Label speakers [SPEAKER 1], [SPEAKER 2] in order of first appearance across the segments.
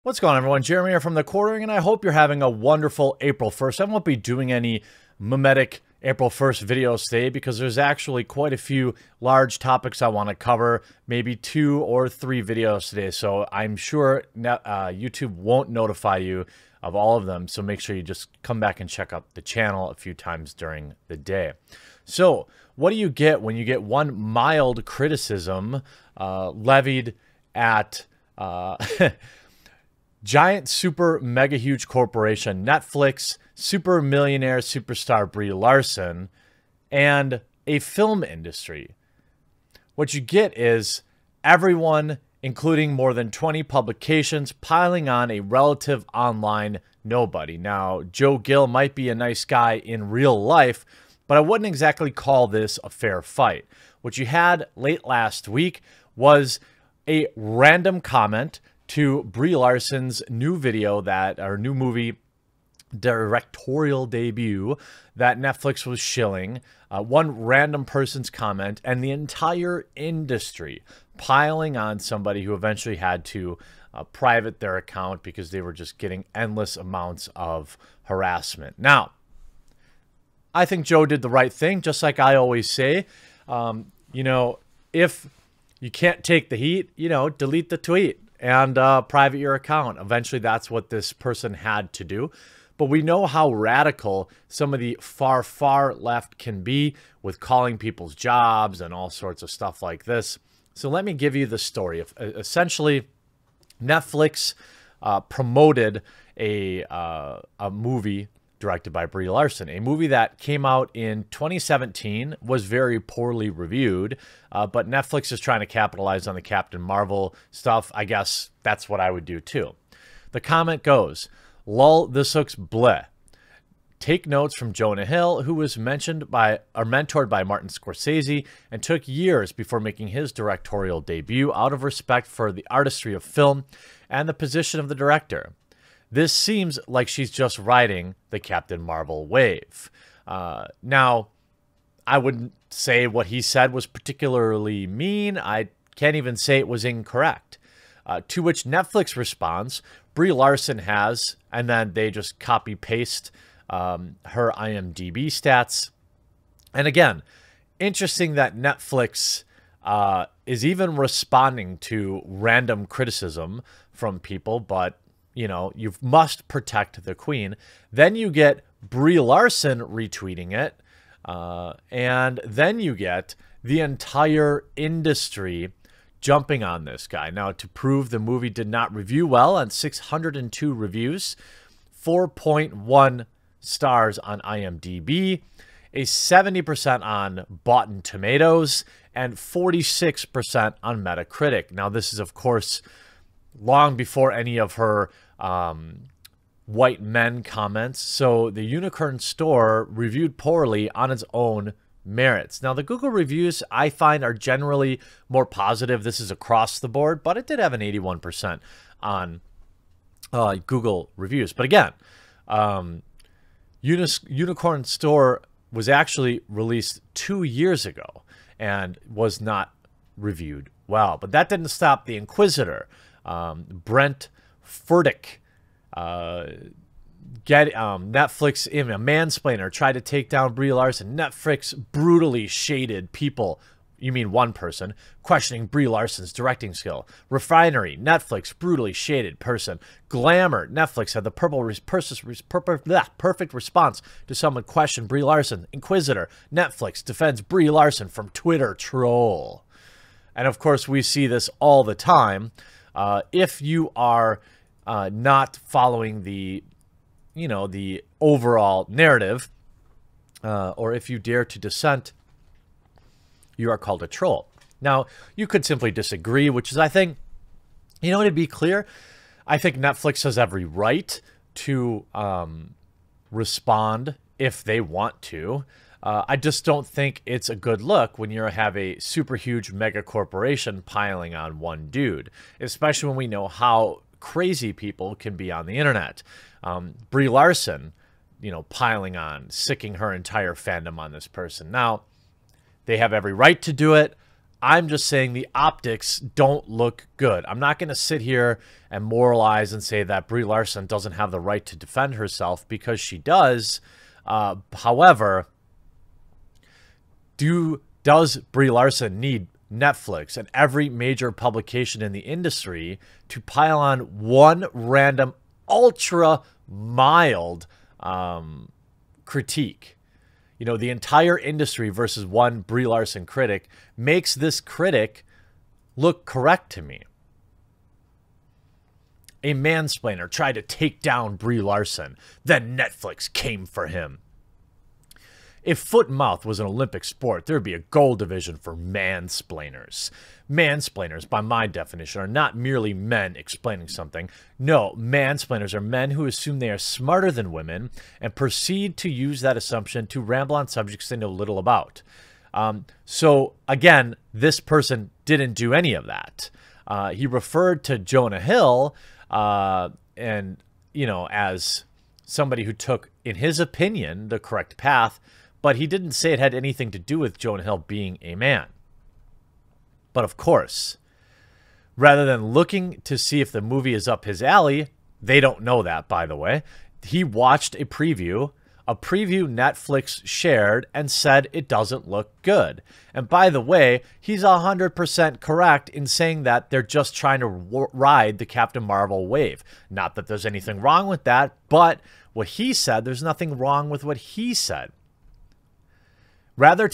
[SPEAKER 1] What's going on, everyone? Jeremy here from The Quartering, and I hope you're having a wonderful April 1st. I won't be doing any mimetic April 1st videos today because there's actually quite a few large topics I want to cover, maybe 2 or 3 videos today. So I'm sure YouTube won't notify you of all of them. So make sure you just come back and check out the channel a few times during the day. So what do you get when you get one mild criticism levied at giant, super, mega huge corporation, Netflix, super millionaire superstar Brie Larson, and a film industry? What you get is everyone, including more than 20 publications, piling on a relative online nobody. Now, Joe Gill might be a nice guy in real life, but I wouldn't exactly call this a fair fight. What you had late last week was a random comment to Brie Larson's new movie directorial debut that Netflix was shilling. One random person's comment, and the entire industry piling on somebody who eventually had to private their account because they were just getting endless amounts of harassment. Now, I think Joe did the right thing, just like I always say. If you can't take the heat, delete the tweet and private your account. Eventually, that's what this person had to do. But we know how radical some of the far, far left can be with calling people's jobs and all sorts of stuff like this. So let me give you the story. Essentially, Netflix promoted a movie directed by Brie Larson, a movie that came out in 2017, was very poorly reviewed, but Netflix is trying to capitalize on the Captain Marvel stuff. I guess that's what I would do too. The comment goes, "Lol, this looks bleh. Take notes from Jonah Hill, who was mentored by Martin Scorsese and took years before making his directorial debut out of respect for the artistry of film and the position of the director. This seems like she's just riding the Captain Marvel wave." Now, I wouldn't say what he said was particularly mean. I can't even say it was incorrect. To which Netflix responds, Brie Larson has, and then they just copy-paste her IMDb stats. And again, interesting that Netflix is even responding to random criticism from people, but you must protect the queen. Then you get Brie Larson retweeting it. And then you get the entire industry jumping on this guy. Now, to prove the movie did not review well on 602 reviews, 4.1 stars on IMDb, a 70% on Rotten Tomatoes, and 46% on Metacritic. Now, this is, of course, long before any of her white men comments. So the Unicorn Store reviewed poorly on its own merits. Now, the Google reviews I find are generally more positive. This is across the board, but it did have an 81% on Google reviews. But again, Unicorn Store was actually released 2 years ago and was not reviewed well. But that didn't stop the Inquisitor, Brent Furtick, Netflix, a mansplainer, tried to take down Brie Larson. Netflix brutally shaded people. You mean one person questioning Brie Larson's directing skill. Refinery, Netflix brutally shaded person. Glamour, Netflix had the perfect response to someone questioned Brie Larson. Inquisitor, Netflix defends Brie Larson from Twitter troll. And of course, we see this all the time. If you are not following the overall narrative, or if you dare to dissent, you are called a troll. Now, you could simply disagree, which is, I think, to be clear, I think Netflix has every right to respond if they want to. I just don't think it's a good look when you have a super huge mega corporation piling on one dude, especially when we know how crazy people can be on the internet. Brie Larson, piling on, sicking her entire fandom on this person. Now, they have every right to do it. I'm just saying the optics don't look good. I'm not going to sit here and moralize and say that Brie Larson doesn't have the right to defend herself, because she does. However, does Brie Larson need Netflix and every major publication in the industry to pile on one random ultra mild critique? You know, the entire industry versus one Brie Larson critic makes this critic look correct to me. A mansplainer tried to take down Brie Larson, then Netflix came for him. If foot and mouth was an Olympic sport, there would be a gold division for mansplainers. Mansplainers, by my definition, are not merely men explaining something. No, mansplainers are men who assume they are smarter than women and proceed to use that assumption to ramble on subjects they know little about. So, again, this person didn't do any of that. He referred to Jonah Hill and, you know, as somebody who took, in his opinion, the correct path, but he didn't say it had anything to do with Jonah Hill being a man. But of course, rather than looking to see if the movie is up his alley, they don't know that, by the way. He watched a preview Netflix shared and said it doesn't look good. And by the way, he's 100% correct in saying that they're just trying to ride the Captain Marvel wave. Not that there's anything wrong with that, but what he said, there's nothing wrong with what he said. Rather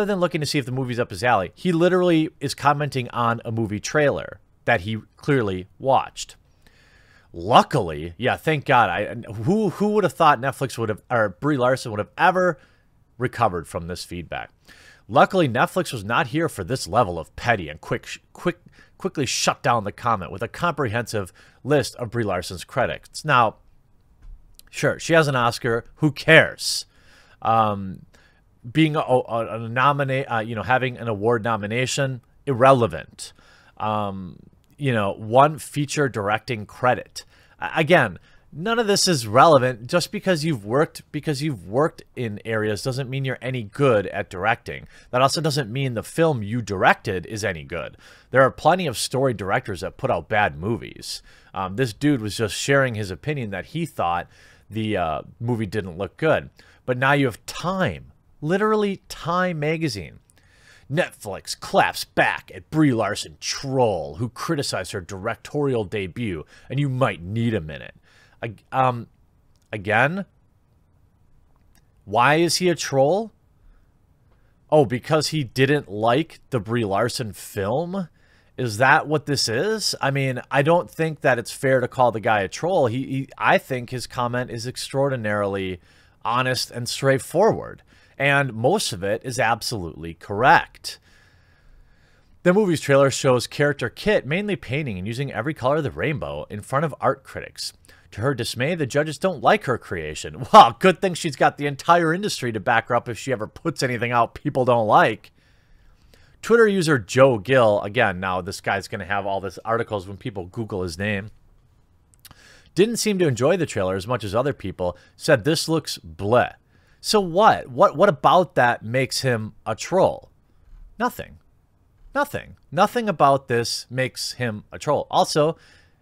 [SPEAKER 1] than looking to see if the movie's up his alley, he literally is commenting on a movie trailer that he clearly watched. Luckily, yeah, thank God. Who would have thought Netflix would have, or Brie Larson would have ever recovered from this feedback? Luckily, Netflix was not here for this level of petty and quickly shut down the comment with a comprehensive list of Brie Larson's credits. Now, sure, she has an Oscar. Who cares? Being a nominate, having an award nomination, irrelevant. One feature directing credit. Again, none of this is relevant. Just because you've worked in areas doesn't mean you're any good at directing. That also doesn't mean the film you directed is any good. There are plenty of story directors that put out bad movies. This dude was just sharing his opinion that he thought the movie didn't look good. But now you have Time. Literally Time magazine. Netflix claps back at Brie Larson troll who criticized her directorial debut, and you might need a minute. Again, why is he a troll? Oh, because he didn't like the Brie Larson film? Is that what this is? I mean, I don't think that it's fair to call the guy a troll. I think his comment is extraordinarily honest and straightforward. And most of it is absolutely correct. The movie's trailer shows character Kit mainly painting and using every color of the rainbow in front of art critics. To her dismay, the judges don't like her creation. Wow, good thing she's got the entire industry to back her up if she ever puts anything out people don't like. Twitter user Joe Gill, again, now this guy's going to have all these articles when people Google his name, didn't seem to enjoy the trailer as much as other people, said this looks bleh. So what? What about that makes him a troll? Nothing. Nothing about this makes him a troll. Also,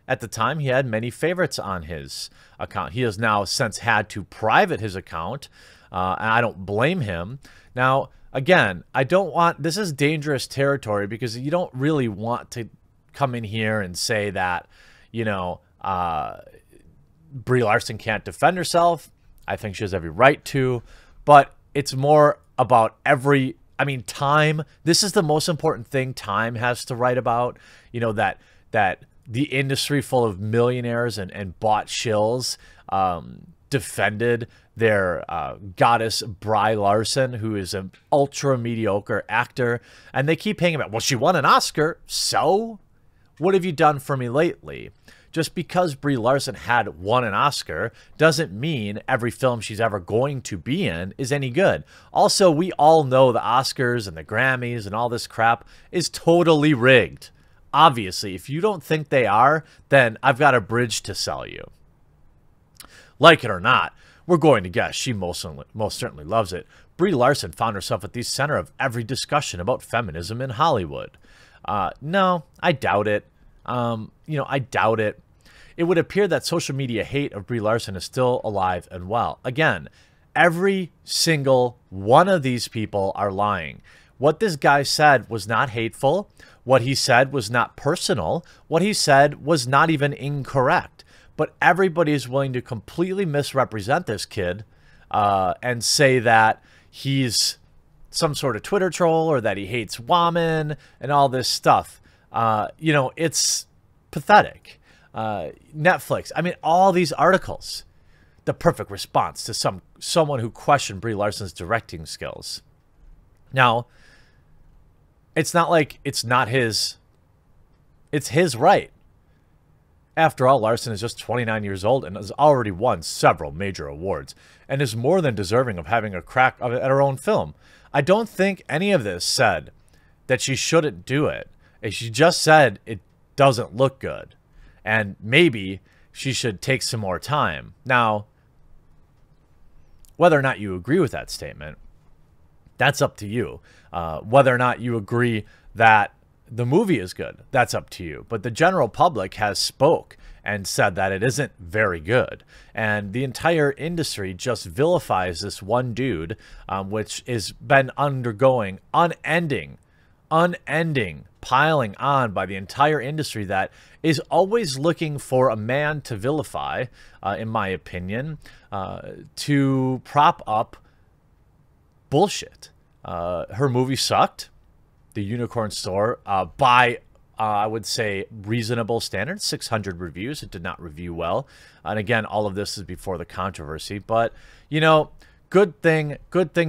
[SPEAKER 1] at the time, he had many favorites on his account. He has now since had to private his account, and I don't blame him. Now, again, this is dangerous territory because you don't really want to come in here and say that, Brie Larson can't defend herself. I think she has every right to, but it's more about Time. This is the most important thing Time has to write about. That the industry full of millionaires and bought shills defended their goddess Brie Larson, who is an ultra mediocre actor, and they keep hanging about, well, she won an Oscar, so what have you done for me lately? Just because Brie Larson had won an Oscar doesn't mean every film she's ever going to be in is any good. Also, we all know the Oscars and the Grammys and all this crap is totally rigged. Obviously, if you don't think they are, then I've got a bridge to sell you. Like it or not, we're going to guess she most certainly loves it. Brie Larson found herself at the center of every discussion about feminism in Hollywood. No, I doubt it. I doubt it. It would appear that social media hate of Brie Larson is still alive and well. Again, every single one of these people are lying. What this guy said was not hateful. What he said was not personal. What he said was not even incorrect. But everybody is willing to completely misrepresent this kid and say that he's some sort of Twitter troll or that he hates women and all this stuff. It's pathetic. Netflix, I mean, all these articles, the perfect response to someone who questioned Brie Larson's directing skills. Now, it's not like it's his right. After all, Larson is just 29 years old and has already won several major awards and is more than deserving of having a crack at her own film. I don't think any of this said that she shouldn't do it. She just said it doesn't look good and maybe she should take some more time. Now, whether or not you agree with that statement, that's up to you. Whether or not you agree that the movie is good, that's up to you. But the general public has spoke and said that it isn't very good. And the entire industry just vilifies this one dude, which has been undergoing unending piling on by the entire industry that is always looking for a man to vilify, in my opinion, to prop up bullshit. Her movie sucked. The Unicorn Store, by, I would say, reasonable standards, 600 reviews. It did not review well. And again, all of this is before the controversy. But, good thing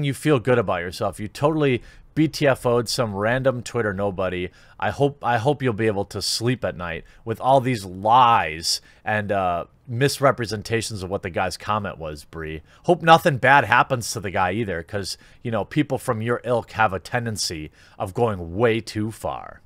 [SPEAKER 1] you feel good about yourself. You totally BTFO'd some random Twitter nobody. I hope you'll be able to sleep at night with all these lies and misrepresentations of what the guy's comment was, Brie. Hope nothing bad happens to the guy either, because, people from your ilk have a tendency of going way too far.